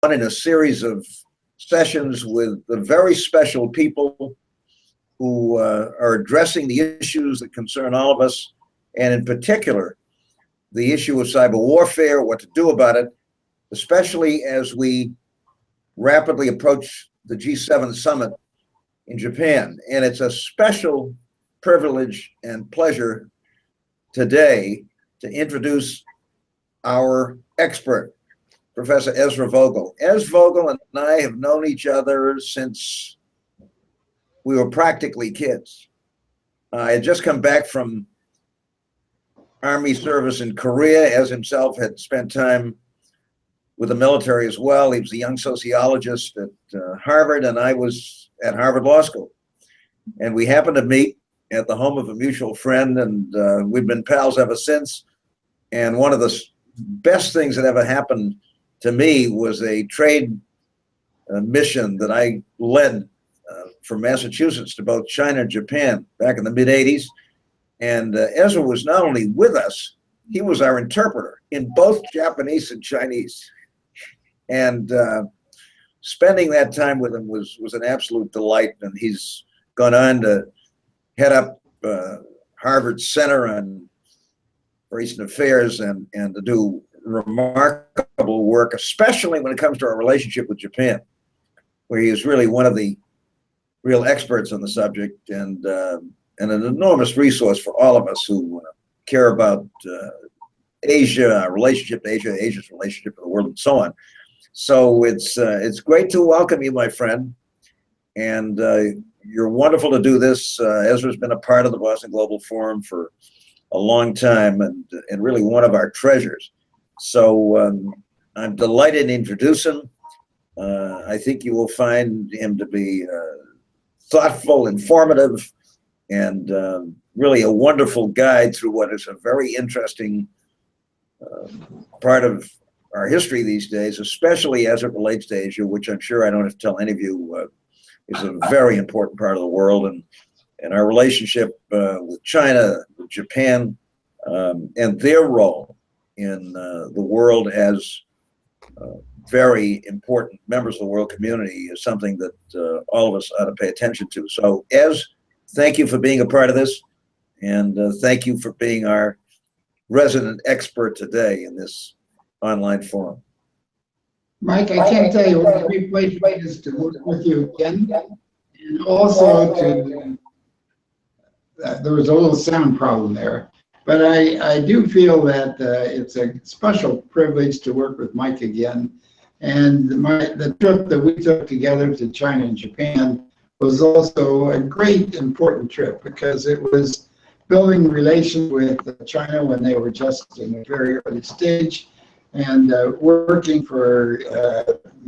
one in a series of sessions with the very special people who are addressing the issues that concern all of us, and in particular, the issue of cyber warfare, what to do about it, especially as we rapidly approach the G7 summit in Japan. And it's a special privilege and pleasure today to introduce our expert, Professor Ezra Vogel. Vogel and I have known each other since we were practically kids. I had just come back from Army service in Korea, as himself had spent time with the military as well. He was a young sociologist at Harvard, and I was at Harvard Law School. And we happened to meet at the home of a mutual friend, and we've been pals ever since. And one of the best things that ever happened to me was a trade mission that I led from Massachusetts to both China and Japan back in the mid-'80s. And Ezra was not only with us, he was our interpreter in both Japanese and Chinese. And spending that time with him was an absolute delight. And he's gone on to head up Harvard Center on Recent Affairs and to do remarkable work, especially when it comes to our relationship with Japan, where he is really one of the real experts on the subject, and an enormous resource for all of us who care about Asia, our relationship to Asia, Asia's relationship to the world, and so on. So it's great to welcome you, my friend, and you're wonderful to do this. Ezra's been a part of the Boston Global Forum for a long time, and really one of our treasures. So I'm delighted to introduce him. I think you will find him to be thoughtful, informative, and really a wonderful guide through what is a very interesting part of our history these days, especially as it relates to Asia, which I'm sure I don't have to tell any of you is a very important part of the world, and our relationship with China, with Japan, and their role in the world as very important members of the world community is something that all of us ought to pay attention to. So, Ez, thank you for being a part of this, and thank you for being our resident expert today in this online forum. Mike, I can't tell you what a great pleasure it is to work with you again, and also to, there was a little sound problem there, but I do feel that it's a special privilege to work with Mike again. And the trip that we took together to China and Japan was also a great, important trip, because it was building relations with China when they were just in a very early stage, and working for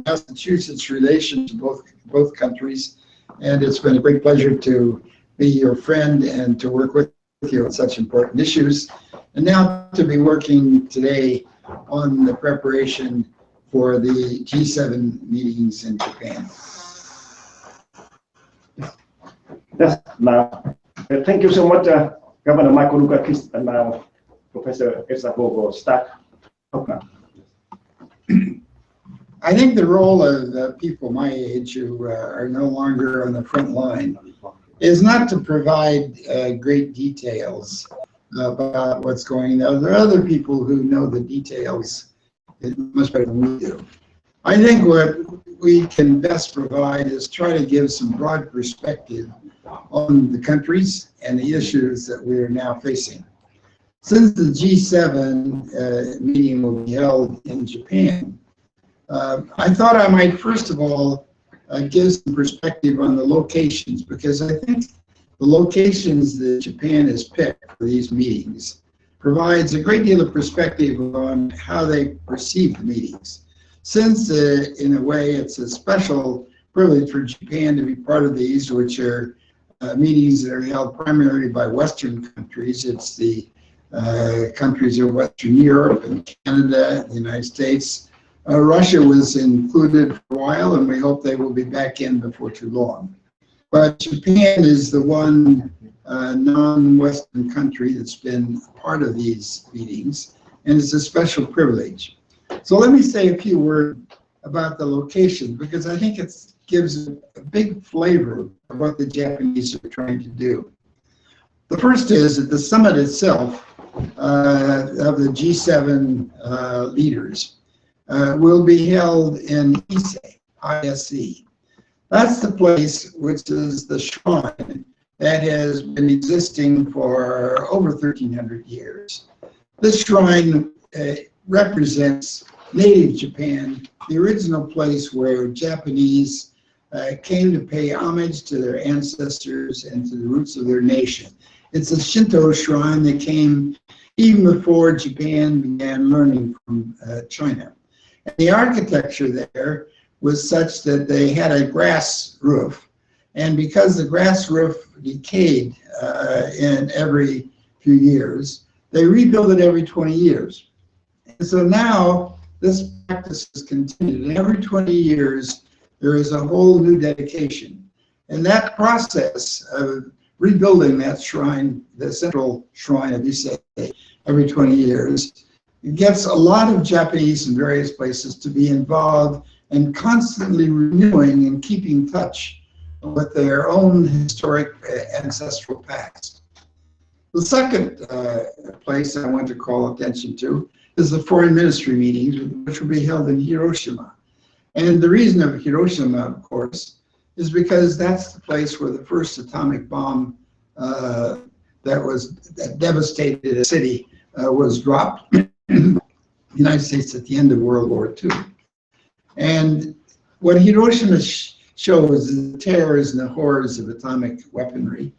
Massachusetts relations to both countries. And it's been a great pleasure to be your friend and to work with you on such important issues. And now to be working today on the preparation for the G7 meetings in Japan. Yes, now, thank you so much, Governor Michael Lukakis, and now Professor Ezra Vogel. Start. Okay. I think the role of people my age who are no longer on the front line is not to provide great details about what's going on. There are other people who know the details much better than we do. I think what we can best provide is try to give some broad perspective on the countries and the issues that we are now facing. Since the G7 meeting will be held in Japan, I thought I might first of all give some perspective on the locations, because I think the locations that Japan has picked for these meetings provides a great deal of perspective on how they perceive the meetings. Since, in a way, it's a special privilege for Japan to be part of these, which are meetings that are held primarily by Western countries. It's the countries of Western Europe and Canada, the United States. Russia was included for a while, and we hope they will be back in before too long. But Japan is the one non-Western country that's been part of these meetings, and it's a special privilege. So let me say a few words about the location, because I think it gives a big flavor of what the Japanese are trying to do. The first is that the summit itself of the G7 leaders will be held in ISE. That's the place which is the shrine that has been existing for over 1,300 years. This shrine represents native Japan, the original place where Japanese came to pay homage to their ancestors and to the roots of their nation. It's a Shinto shrine that came even before Japan began learning from China. And the architecture there was such that they had a grass roof. And because the grass roof decayed in every few years, they rebuild it every 20 years. And so now this practice is continued. And every 20 years, there is a whole new dedication. And that process of rebuilding that shrine, the central shrine, as you say, every 20 years, it gets a lot of Japanese in various places to be involved and constantly renewing and keeping touch with their own historic ancestral past. The second place I want to call attention to is the foreign ministry meetings, which will be held in Hiroshima. And the reason of Hiroshima, of course, is because that's the place where the first atomic bomb that devastated a city was dropped in the United States at the end of World War II. And what Hiroshima shows is the terrors and the horrors of atomic weaponry,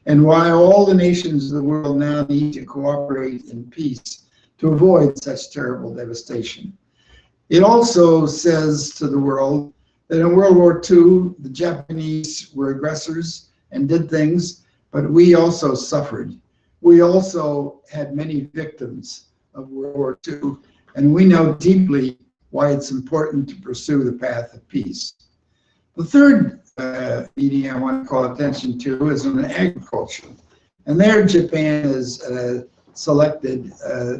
and why all the nations of the world now need to cooperate in peace to avoid such terrible devastation. It also says to the world that in World War II, the Japanese were aggressors and did things, but we also suffered. We also had many victims of World War II, and we know deeply why it's important to pursue the path of peace. The third meeting I want to call attention to is on agriculture. And there Japan has selected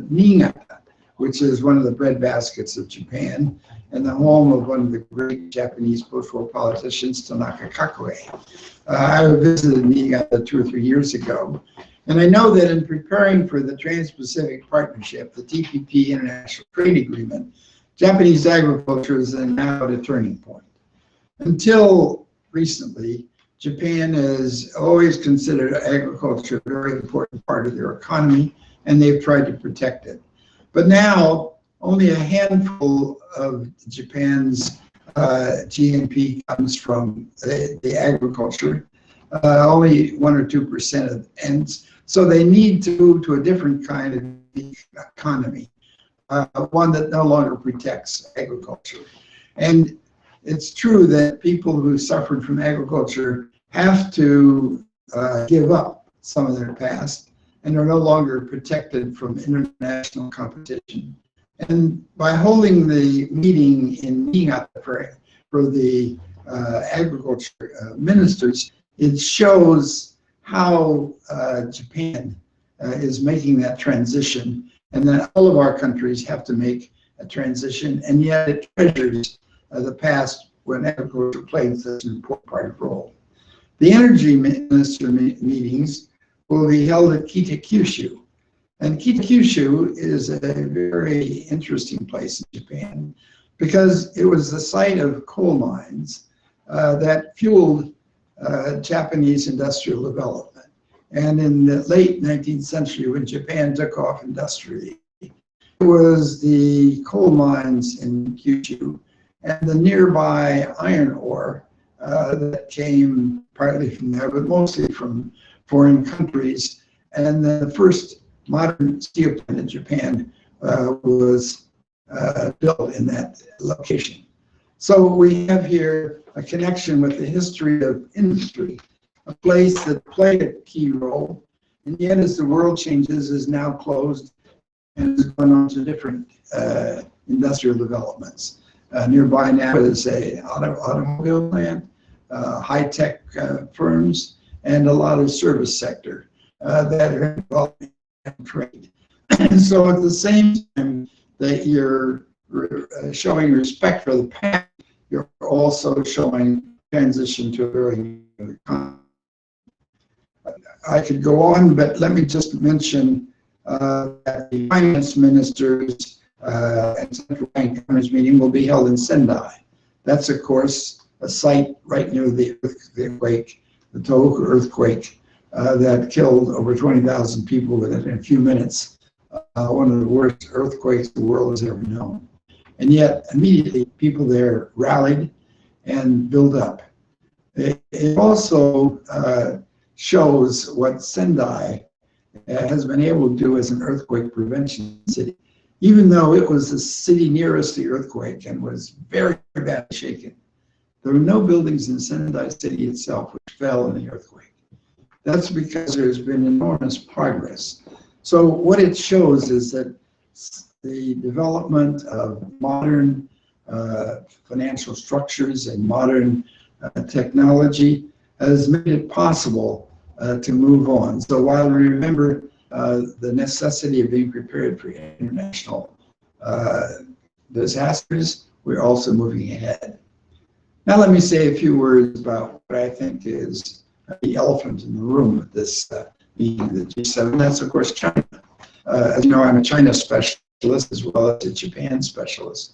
Niigata, which is one of the breadbaskets of Japan and the home of one of the great Japanese post-war politicians, Tanaka Kakue. I visited Niigata 2 or 3 years ago, and I know that in preparing for the Trans-Pacific Partnership, the TPP International Trade Agreement, Japanese agriculture is now at a turning point. Until recently, Japan has always considered agriculture a very important part of their economy, and they've tried to protect it. But now, only a handful of Japan's GNP comes from the agriculture, only 1 or 2%, and so they need to move to a different kind of economy, one that no longer protects agriculture. And it's true that people who suffered from agriculture have to give up some of their past and are no longer protected from international competition. And by holding the meeting in Niigata for the agriculture ministers, it shows how Japan is making that transition, and that all of our countries have to make a transition, and yet it treasures the past when agriculture played such an important part of the role. The energy minister meetings will be held at Kitakyushu. And Kitakyushu is a very interesting place in Japan because it was the site of coal mines that fueled Japanese industrial development. And in the late 19th century, when Japan took off industrially, it was the coal mines in Kyushu and the nearby iron ore that came partly from there, but mostly from foreign countries. And the first modern steel plant in Japan was built in that location. So we have here a connection with the history of industry, a place that played a key role, and yet as the world changes, is now closed and has gone on to different industrial developments. Nearby now is a automobile plant, high-tech firms, and a lot of service sector that are involved in trade. And so at the same time that you're showing respect for the past, you're also showing transition to a very new economy. I could go on, but let me just mention that the finance ministers and central bank governors meeting will be held in Sendai. That's, of course, a site right near the earthquake, the Tohoku earthquake, that killed over 20,000 people within a few minutes. One of the worst earthquakes the world has ever known. And yet, immediately, people there rallied and built up. It also shows what Sendai has been able to do as an earthquake prevention city. Even though it was the city nearest the earthquake and was very, very badly shaken, there were no buildings in Sendai city itself which fell in the earthquake. That's because there's been enormous progress. So what it shows is that the development of modern financial structures and modern technology has made it possible to move on. So while we remember the necessity of being prepared for international disasters, we're also moving ahead. Now let me say a few words about what I think is the elephant in the room at this meeting, the G7. That's, of course, China. As you know, I'm a China specialist as well as a Japan specialist.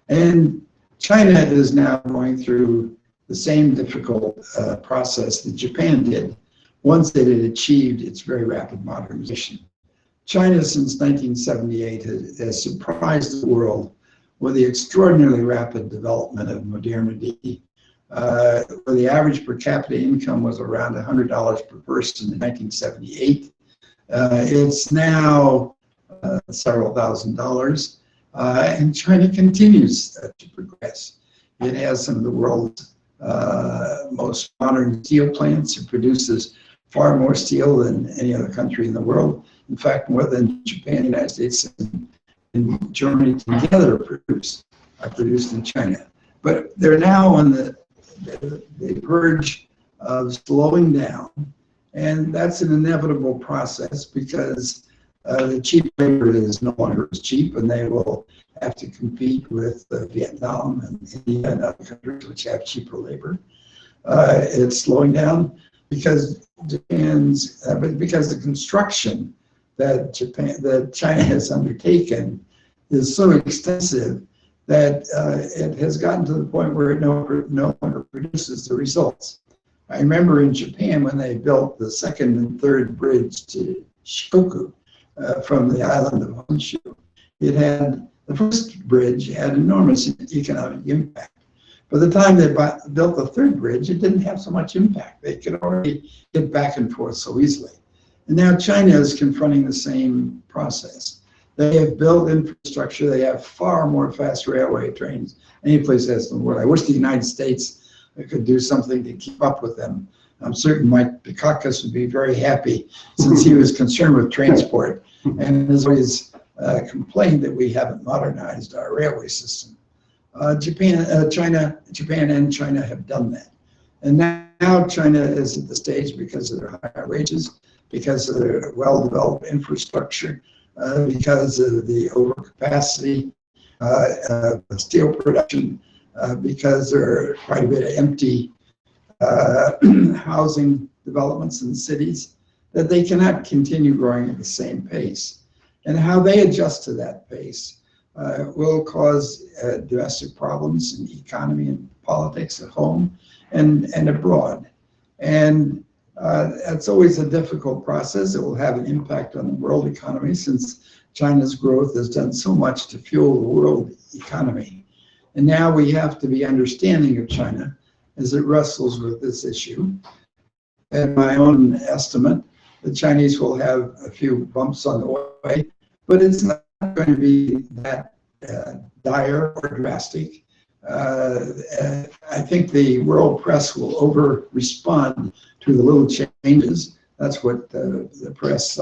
And China is now going through the same difficult process that Japan did once it had achieved its very rapid modernization. China, since 1978, has surprised the world with the extraordinarily rapid development of modernity, where the average per capita income was around $100 per person in 1978. It's now several $1,000s, and China continues to progress. It has some of the world's most modern steel plants. It produces far more steel than any other country in the world. In fact, more than Japan, the United States, and Germany together are produced in China. But they're now on the verge of slowing down, and that's an inevitable process because the cheap labor is no longer as cheap, and they will have to compete with Vietnam and India and other countries which have cheaper labor. It's slowing down because because the construction that China has undertaken is so extensive that it has gotten to the point where it no longer produces the results. I remember in Japan when they built the second and third bridge to Shikoku from the island of Honshu. The first bridge had enormous economic impact. By the time they built the third bridge, it didn't have so much impact. They could already get back and forth so easily. And now China is confronting the same process. They have built infrastructure. They have far more fast railway trains than any place else in the world. I wish the United States could do something to keep up with them. I'm certain Mike Dukakis would be very happy since he was concerned with transport and has always complained that we haven't modernized our railway system. Japan and China have done that. And now China is at the stage because of their higher wages, because of their well-developed infrastructure, because of the overcapacity of steel production, because there are quite a bit of empty housing developments in cities, that they cannot continue growing at the same pace. And how they adjust to that pace will cause domestic problems in the economy and politics at home and abroad. And it's always a difficult process. It will have an impact on the world economy since China's growth has done so much to fuel the world economy. And now we have to be understanding of China as it wrestles with this issue. In my own estimate, the Chinese will have a few bumps on the way, but it's not going to be that dire or drastic. I think the world press will over-respond to the little changes. That's what the press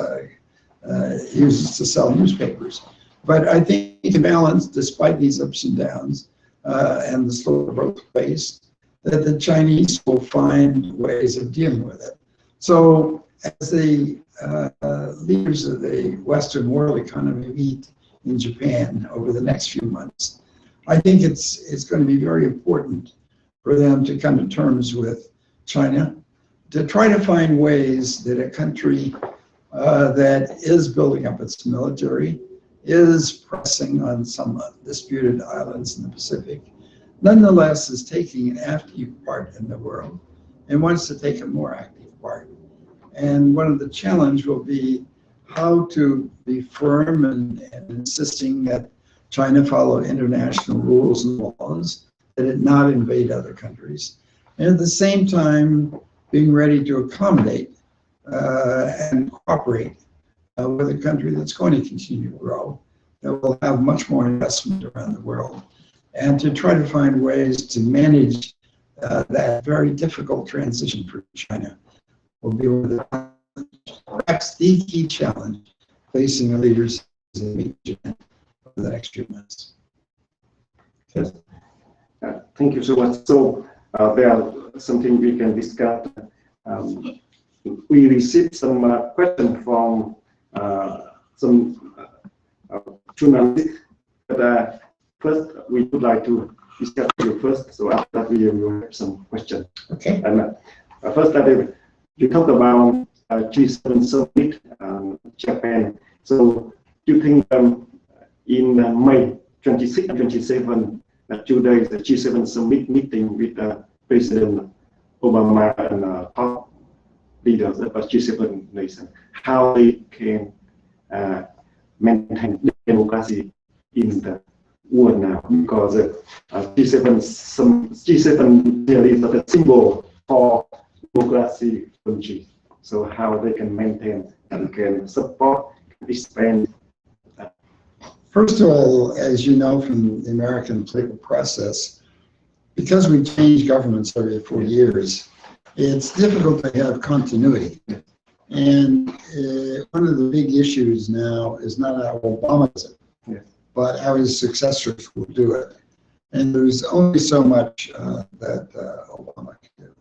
uses to sell newspapers. But I think in balance, despite these ups and downs and the slow growth pace, that the Chinese will find ways of dealing with it. So as the leaders of the Western world economy meet in Japan over the next few months. I think it's going to be very important for them to come to terms with China, to try to find ways that a country that is building up its military, is pressing on some disputed islands in the Pacific, nonetheless is taking an active part in the world and wants to take a more active part. And one of the challenges will be how to be firm and insisting that China follow international rules and laws, that it not invade other countries, and at the same time being ready to accommodate and cooperate with a country that's going to continue to grow, that will have much more investment around the world, and to try to find ways to manage that very difficult transition for China will be perhaps the key challenge facing the leaders in Japan over the next few months. Yes. Thank you so much. So there are something we can discuss. We received some questions from some journalists. But first, we would like to discuss you first. So after that, we will have some questions. Okay. And first, you talked about G7 summit, Japan. So do you think in May 26 and 27, 2 days, the G7 summit meeting with President Obama and top leaders of G7 nations, how they can maintain democracy in the world now? Because G7 really is a symbol for democracy country. So how they can maintain and can support, expand. First of all, as you know from the American political process, because we change governments every 4 years, it's difficult to have continuity. And one of the big issues now is not how Obama does it, but how his successors will do it. And there's only so much that Obama can do.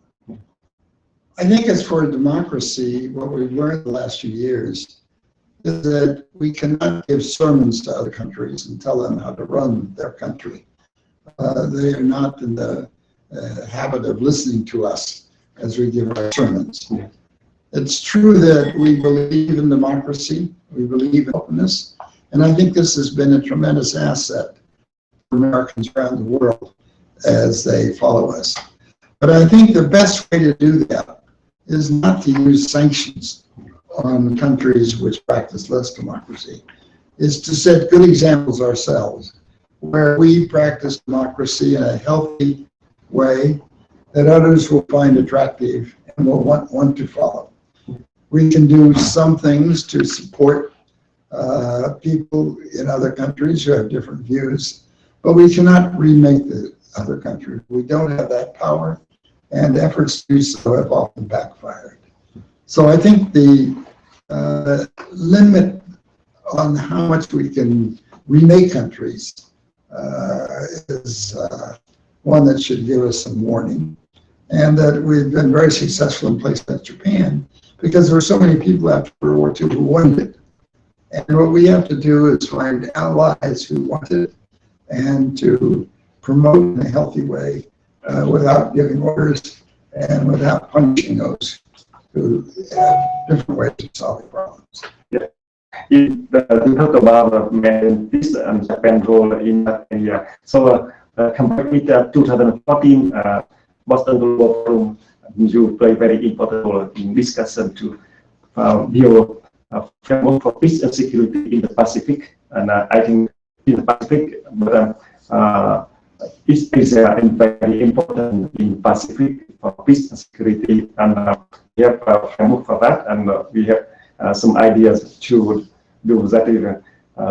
I think as for democracy, what we've learned the last few years is that we cannot give sermons to other countries and tell them how to run their country. They are not in the habit of listening to us as we give our sermons. It's true that we believe in democracy, we believe in openness, and I think this has been a tremendous asset for Americans around the world as they follow us. But I think the best way to do that is not to use sanctions on countries which practice less democracy, is to set good examples ourselves, where we practice democracy in a healthy way that others will find attractive and will want to follow. We can do some things to support people in other countries who have different views, but we cannot remake the other countries. We don't have that power, and efforts to do so have often backfired. So I think the limit on how much we can remake countries is one that should give us some warning, and that we've been very successful in places like Japan because there were so many people after World War II who wanted it. And what we have to do is find allies who want it and to promote in a healthy way without giving orders and without punishing those who have different ways of solving problems. Yeah. You talk about peace and Japan role in that area. So compared with 2014 Boston Global Forum, you play very important role in discussion to build a framework for peace and security in the Pacific. And I think in the Pacific, but East Asia is very important in Pacific for peace and security, and we have a framework for that, and we have some ideas to do that.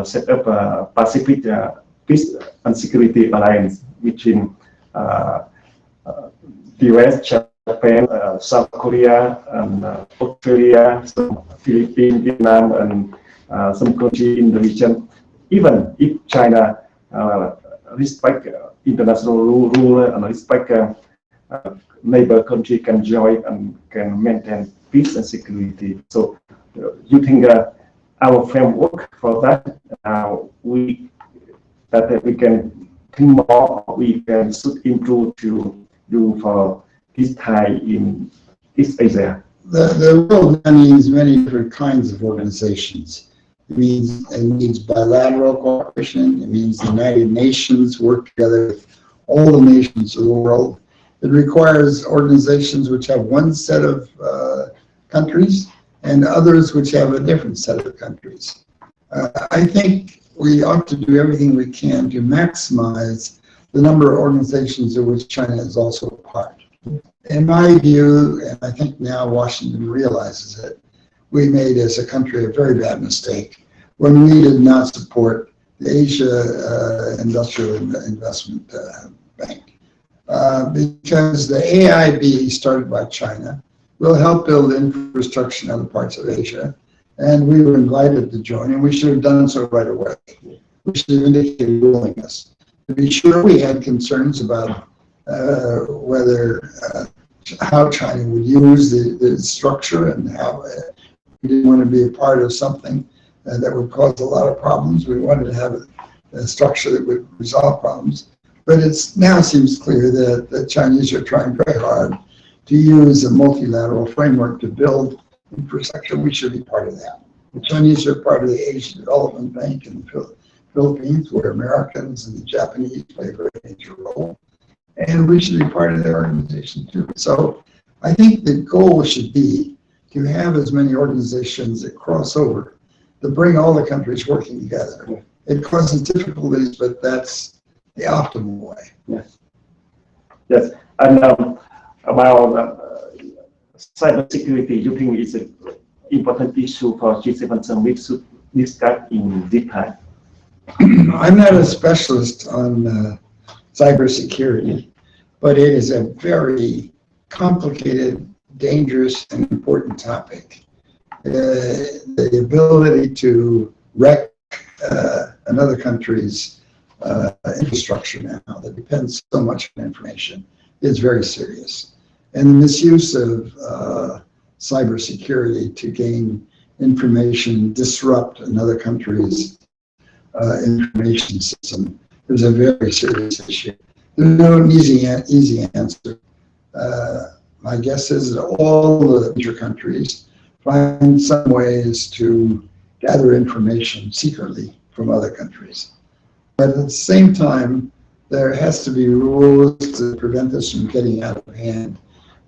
Set up a Pacific peace and security alliance between the US, Japan, South Korea, and Australia, some Philippines, Vietnam, and some countries in the region. Even if China respect international rule and respect neighbor country can join and can maintain peace and security. So you think our framework for that. We can think more. We can should improve to do for this time in East Asia. The world needs many different kinds of organizations. It means bilateral cooperation. It means the United Nations work together with all the nations of the world. It requires organizations which have one set of countries and others which have a different set of countries. I think we ought to do everything we can to maximize the number of organizations of which China is also a part. In my view, and I think now Washington realizes it, we made as a country a very bad mistake when we did not support the Asia Industrial Investment Bank. Because the AIB started by China will help build infrastructure in other parts of Asia, and we were invited to join, and we should have done so right away. We should have indicated willingness. To be sure, we had concerns about how China would use the structure and how we didn't want to be a part of something that would cause a lot of problems. We wanted to have a structure that would resolve problems. But it now seems clear that the Chinese are trying very hard to use a multilateral framework to build infrastructure. We should be part of that. The Chinese are part of the Asian Development Bank in the Philippines, where Americans and the Japanese play a very major role. And we should be part of their organization too. So I think the goal should be to have as many organizations that cross over, to bring all the countries working together. It causes difficulties, but that's the optimal way. Yes. Yes. And about cybersecurity, you think it's an important issue for G7 summit should discuss in this time? I'm not a specialist on cybersecurity, but it is a very complicated, dangerous, and important topic. The ability to wreck another country's infrastructure now that depends so much on information is very serious. And the misuse of cybersecurity to gain information, disrupt another country's information system is a very serious issue. There's no easy answer. My guess is that all the major countries find some ways to gather information secretly from other countries. But at the same time, there has to be rules to prevent this from getting out of hand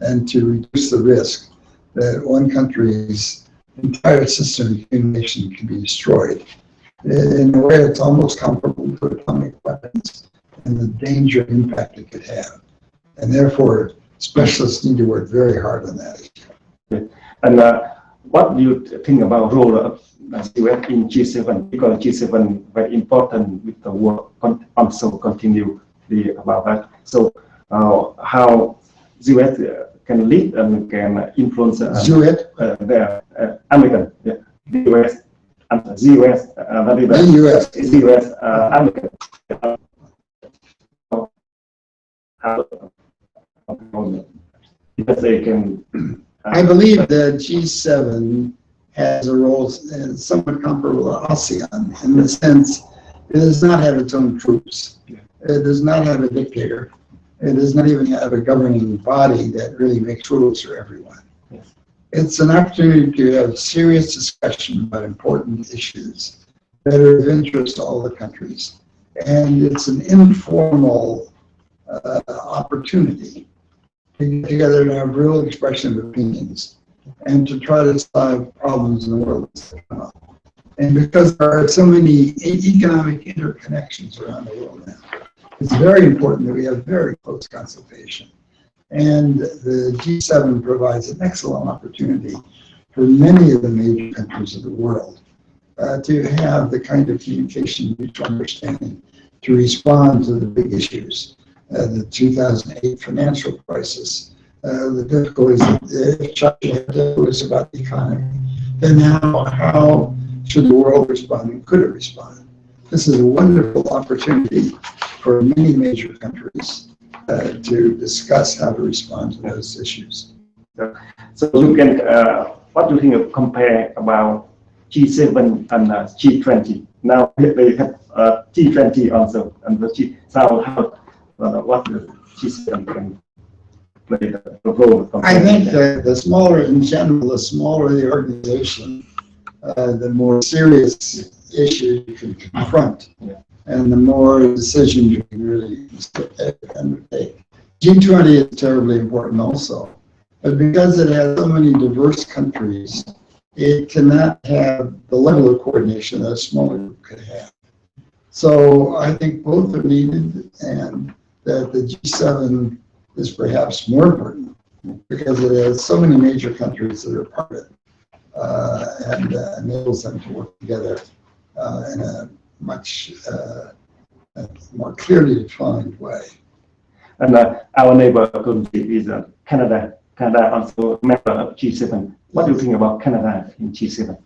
and to reduce the risk that one country's entire system of communication can be destroyed. In a way, it's almost comparable to atomic weapons and the danger and impact it could have. And therefore, specialists need to work very hard on that issue. And what do you think about role of US in G7? Because G7 very important with the work also continue about that. So how US can lead and can influence the American, the US, and the US, American. Because they can. I believe that G7 has a role somewhat comparable to ASEAN in the sense it does not have its own troops. It does not have a dictator. It does not even have a governing body that really makes rules for everyone. Yes. It's an opportunity to have serious discussion about important issues that are of interest to all the countries. And it's an informal opportunity to get together and have real expression of opinions and to try to solve problems in the world. And because there are so many economic interconnections around the world now, it's very important that we have very close consultation. And the G7 provides an excellent opportunity for many of the major countries of the world to have the kind of communication, mutual understanding, to respond to the big issues. The 2008 financial crisis, the difficulties was about the economy. And now, how should the world respond and could it respond? This is a wonderful opportunity for many major countries to discuss how to respond to those issues. So you can, what do you think of compare about G7 and G20. Now they have G20 also, and the G. So how what the G7 can play the role? I think the smaller, in general, the smaller the organization, the more serious issue you can confront, and the more decisions you can really undertake. G20 is terribly important also, but because it has so many diverse countries, it cannot have the level of coordination that a smaller group could have. So I think both are needed, and that the G7 is perhaps more important because it has so many major countries that are part of it, and enables them to work together in a much more clearly defined way. And our neighbor country is Canada. Canada also member of G7. What do you think about Canada in G7?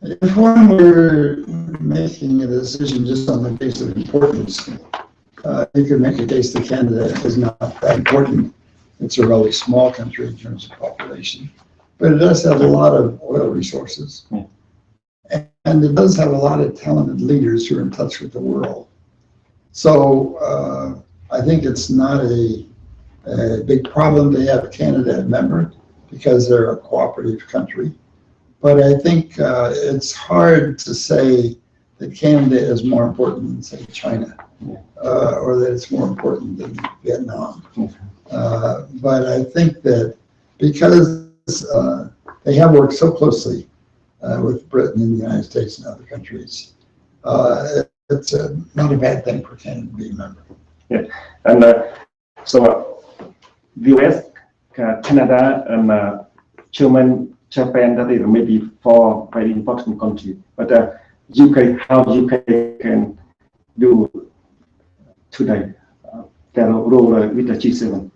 If one were making a decision just on the basis of importance, you could make a case that Canada is not that important. It's a really small country in terms of population, but it does have a lot of oil resources. And it does have a lot of talented leaders who are in touch with the world. So I think it's not a big problem to have Canada a member because they're a cooperative country. But I think it's hard to say that Canada is more important than, say, China, or that it's more important than Vietnam. But I think that because they have worked so closely with Britain and the United States and other countries, it's not a bad thing for Canada to be a member. Yeah, and so the US, Canada, and Germany, Japan, that is maybe four very important countries. But UK, how UK can do today their role with the G7?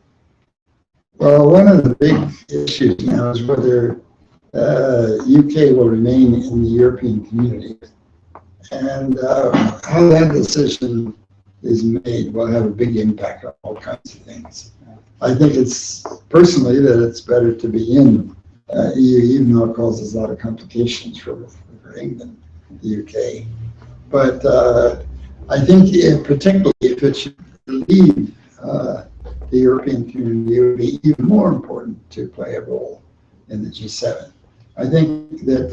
Well, one of the big issues now is whether UK will remain in the European community. And how that decision is made will have a big impact on all kinds of things. I think it's personally that it's better to be in EU, even though it causes a lot of complications for England, the UK. But I think particularly if it should leave the European community, it would be even more important to play a role in the G7. I think that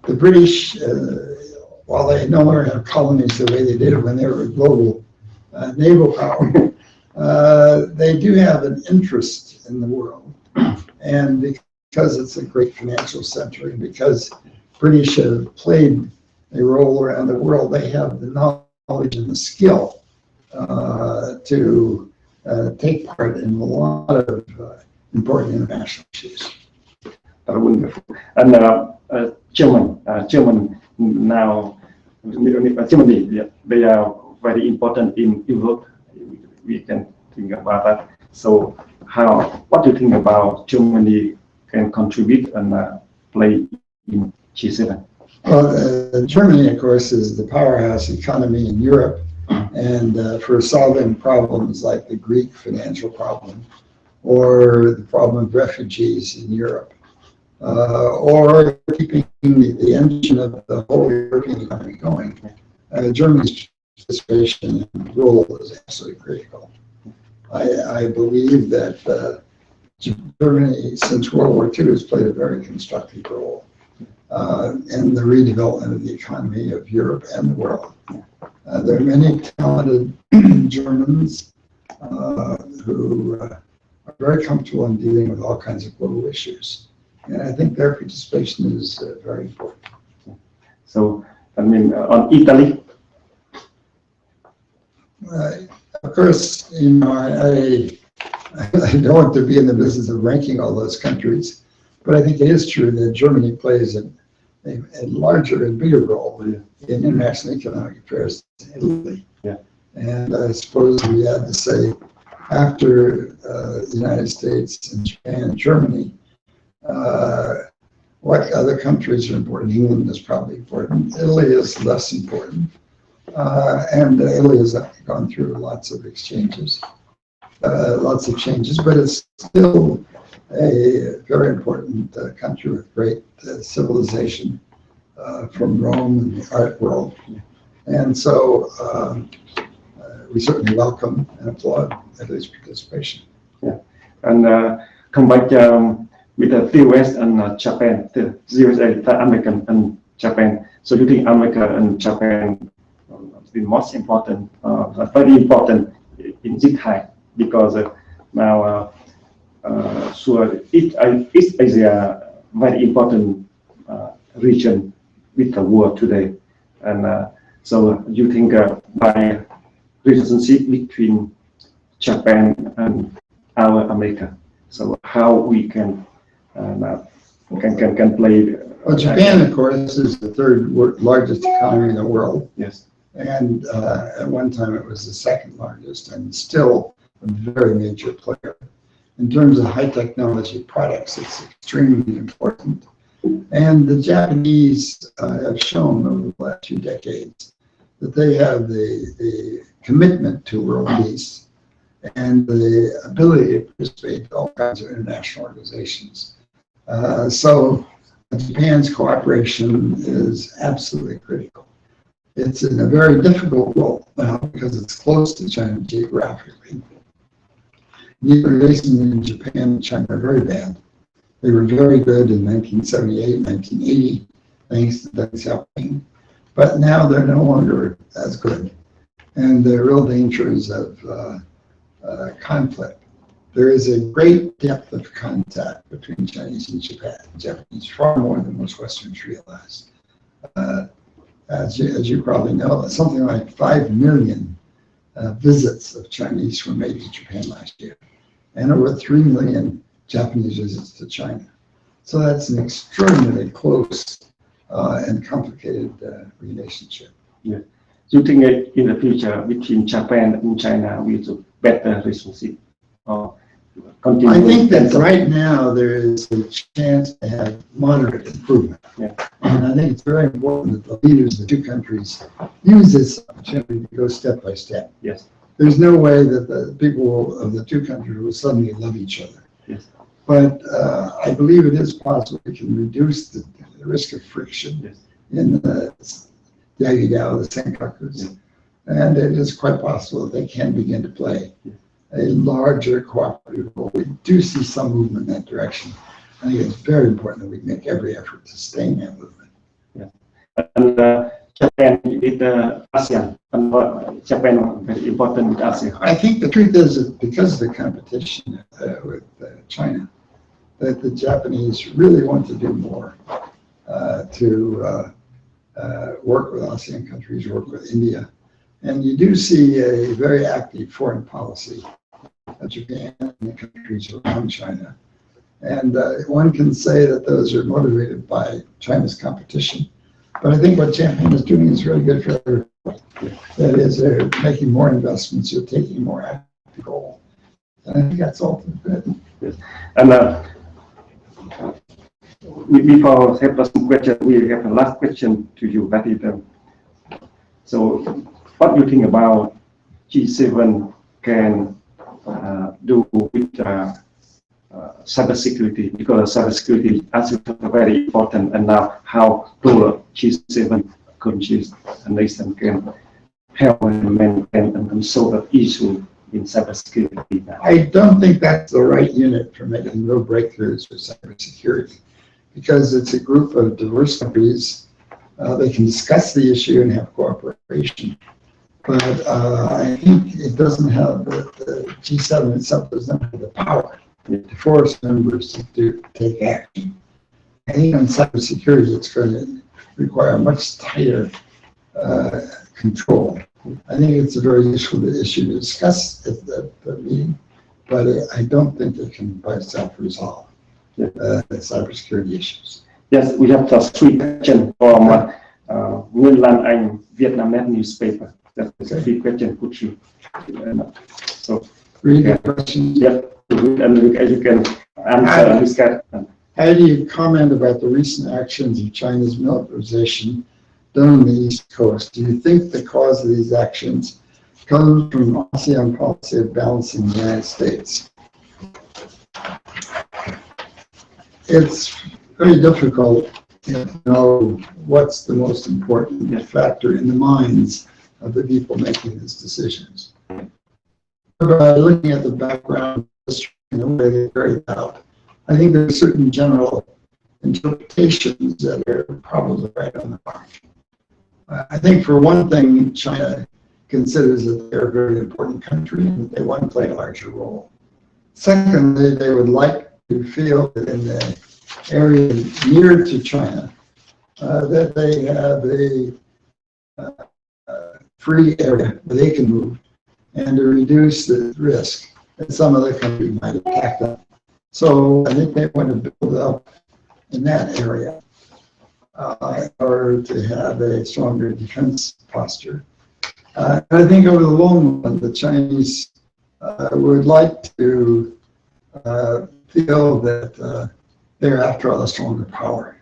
the British, while they no longer have colonies the way they did when they were a global naval power, they do have an interest in the world. And because it's a great financial center, and because British have played a role around the world, they have the knowledge and the skill to take part in a lot of important international issues. Wonderful. And German now, Germany, they are very important in Europe. We can think about that. So, what do you think about Germany can contribute and play in G7? Well, Germany, of course, is the powerhouse economy in Europe, and for solving problems like the Greek financial problem, or the problem of refugees in Europe, or keeping the engine of the whole European economy going, Germany's participation and role is absolutely critical. I believe that Germany, since World War II, has played a very constructive role in the redevelopment of the economy of Europe and the world. There are many talented Germans who are very comfortable in dealing with all kinds of global issues. And I think their participation is very important. So, I mean, on Italy? Of course, you know, I don't want to be in the business of ranking all those countries, but I think it is true that Germany plays a larger and bigger role in international economic affairs than Italy. Yeah. And I suppose we had to say, after the United States and Japan and Germany, what other countries are important? England is probably important. Italy is less important. And Italy has gone through lots of exchanges. lots of changes, but it's still a very important country with great civilization from Rome and the art world. And so we certainly welcome and applaud Italy's participation. Yeah. And come back with the US and Japan, the USA, the American and Japan. So you think America and Japan the most important, very important in this time, because now so East Asia very important region with the world today, and so you think by relationship between Japan and our America, so how we can play. Well, Japan, of course, is the third largest economy in the world. Yes. And at one time it was the second largest, and still a very major player. In terms of high technology products, it's extremely important. And the Japanese have shown over the last few decades that they have the commitment to world peace and the ability to participate in all kinds of international organizations. So Japan's cooperation is absolutely critical. It's in a very difficult role now because it's close to China geographically. The relations in Japan and China are very bad. They were very good in 1978, 1980, thanks to Deng Xiaoping, but now they're no longer as good. And the real dangers of conflict. There is a great depth of contact between Chinese and Japanese, far more than most Westerners realize. As you probably know, something like 5 million visits of Chinese were made to Japan last year, and over 3 million Japanese visits to China. So that's an extraordinarily close and complicated relationship. Yeah. Do you think that in the future between Japan and China we have a better relationship? I think that right now there is a chance to have moderate improvement. Yeah. And I think it's very important that the leaders of the two countries use this opportunity to go step by step. Yes. There's no way that the people of the two countries will suddenly love each other. Yes. But I believe it is possible we can reduce the risk of friction. Yes. In the Diagidao, the Senkakus. Yes. And it is quite possible that they can begin to play a larger cooperative role. We do see some movement in that direction. I think it's very important that we make every effort to sustain that movement. Yeah. And Japan with ASEAN, and Japan is very important with ASEAN. I think the truth is that because of the competition with China, that the Japanese really want to do more to work with ASEAN countries, work with India. And you do see a very active foreign policy of Japan and the countries around China. And one can say that those are motivated by China's competition. But I think what Japan is doing is really good for everybody. That is, they're making more investments, they're taking more active role. And I think that's ultimately good. Yes. And before I have the question, we have a last question to you. That is, so what do you think about G7 can do with cybersecurity? Because cybersecurity is very important, and now how G7 countries and nations can help and maintain and solve the issue in cybersecurity. I don't think that's the right unit for making real breakthroughs with cybersecurity, because it's a group of diverse countries. They can discuss the issue and have cooperation. But I think it doesn't have the G7 itself doesn't have the power to force members to take action. I think on cybersecurity, it's going to require much tighter control. I think it's a very useful issue to discuss at the meeting, but I don't think it can by itself resolve cybersecurity issues. Yes, we have just 3 questions from Nguyen Lan Anh Vietnamese newspaper. That's a 3 question put you. So read the questions. Yeah, and you can answer this question. How do you comment about the recent actions of China's militarization done on the East Coast? Do you think the cause of these actions comes from ASEAN policy of balancing the United States. It's very difficult to know what's the most important factor in the minds of the people making these decisions. By looking at the background and the way they carry it out, I think there are certain general interpretations that are probably right on the mark. I think for one thing, China considers that they're a very important country and that they want to play a larger role. Secondly, they would like to feel that in the area near to China, that they have a free area where they can move and to reduce the risk that some other country might attack them. So I think they want to build up in that area or to have a stronger defense posture. I think over the long run, the Chinese would like to feel that they're, after all, a stronger power.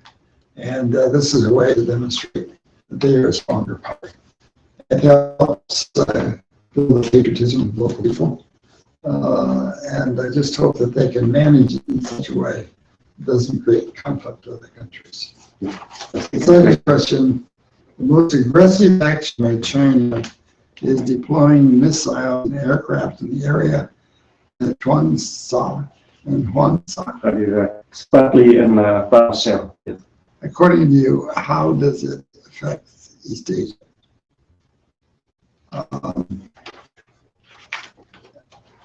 And this is a way to demonstrate that they are a stronger power. It helps build the patriotism of local people. And I just hope that they can manage it in such a way that doesn't create conflict with other countries. The second question, the most aggressive action by China is deploying missiles and aircraft in the area at Tuansha and Huansha. That is partly in Russia. Yes. According to you, how does it affect East Asia?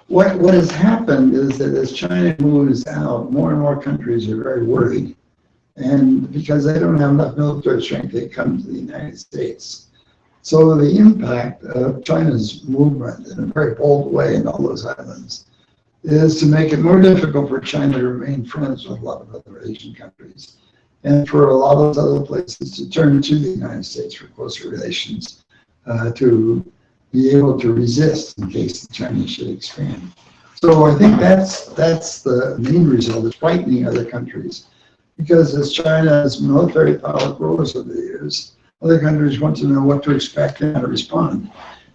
What has happened is that as China moves out, more and more countries are very worried. And because they don't have enough military strength, they come to the United States. So the impact of China's movement in a very bold way in all those islands is to make it more difficult for China to remain friends with a lot of other Asian countries, and for a lot of those other places to turn to the United States for closer relations, to be able to resist in case the Chinese should expand. So I think that's the main result, is frightening other countries. Because as China's military power grows over the years, other countries want to know what to expect and how to respond.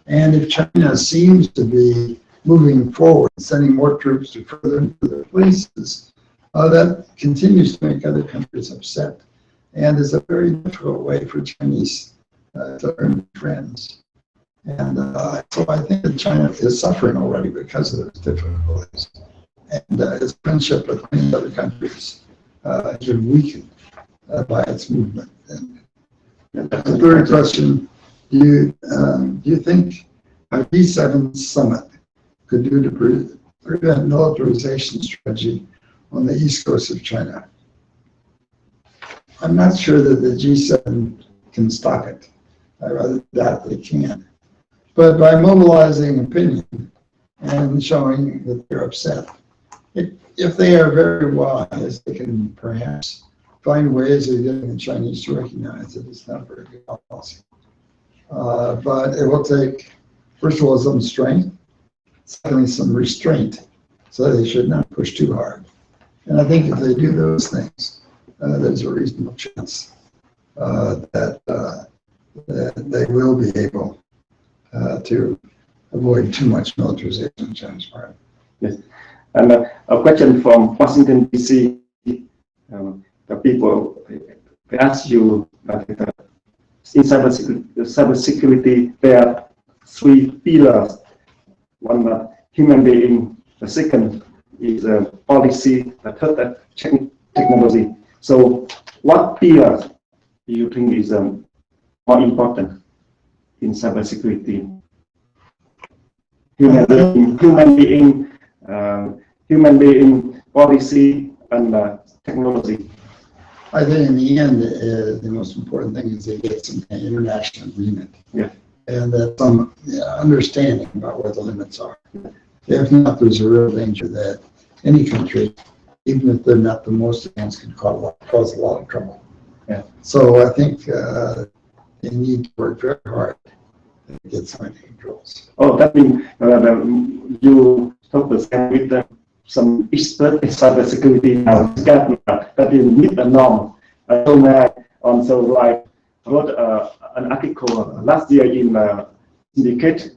And if China seems to be moving forward, sending more troops to further and further places, that continues to make other countries upset. And is a very difficult way for Chinese to earn friends. And so I think that China is suffering already because of those difficulties. And its friendship with many other countries has been weakened by its movement. And the third question, do you think a G7 summit could do to prevent militarization strategy on the east coast of China? I'm not sure that the G7 can stop it. I rather doubt they can. But by mobilizing opinion and showing that they're upset, if they are very wise, they can perhaps find ways of getting the Chinese to recognize that it's not a very good policy. But it will take, first of all, some strength, secondly, some restraint, so they should not push too hard. And I think if they do those things, there's a reasonable chance that they will be able to avoid too much militarization on China's part. Yes. And a question from Washington, D.C. The people ask you that in cybersecurity, there are three pillars. One, human being. The second is policy. The third, technology. So, what pillar do you think is more important in cybersecurity? Human being, policy, and technology. I think in the end, the most important thing is they get some kind of international agreement. Yeah. And some understanding about where the limits are. If not, there's a real danger that any country, even if they're not the most advanced, can cause a lot of trouble. Yeah. So I think they need to work very hard to get some of the controls. Oh, that means you talk with some expert in cybersecurity now. That you meet a norm. Also, wrote an article last year in syndicate,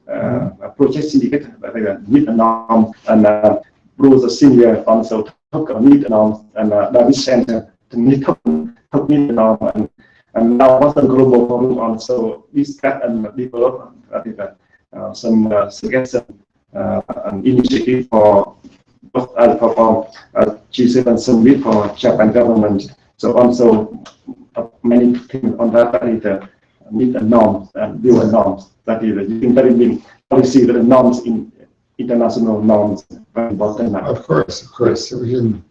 project syndicate, need a norm, and Bruce Senior also took a need a norm, and David Center need a norm, and now Boston Global Forum also discuss and develop some suggestion and initiative for G7 summit for Japan government. So also many things on that is need a norms and build a norms. That is interim policy, the norms in international norms very important now. Of course. So we can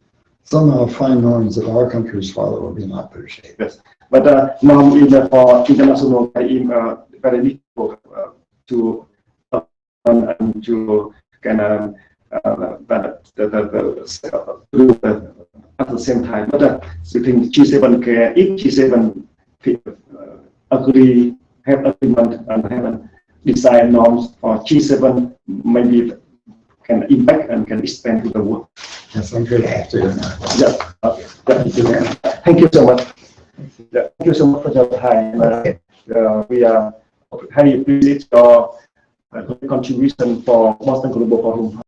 somehow find norms that all countries follow will be in lot better shape. Yes, but norm for international very difficult to and to kind of at the same time. But I think G7 can, if G7 agree, have agreement and have design norms for G7, maybe can impact and can expand to the world. Yes, I'm good after you now. Yeah. Thank you so much. Thank you so much for your time. We are highly appreciate your contribution for Boston Global Forum.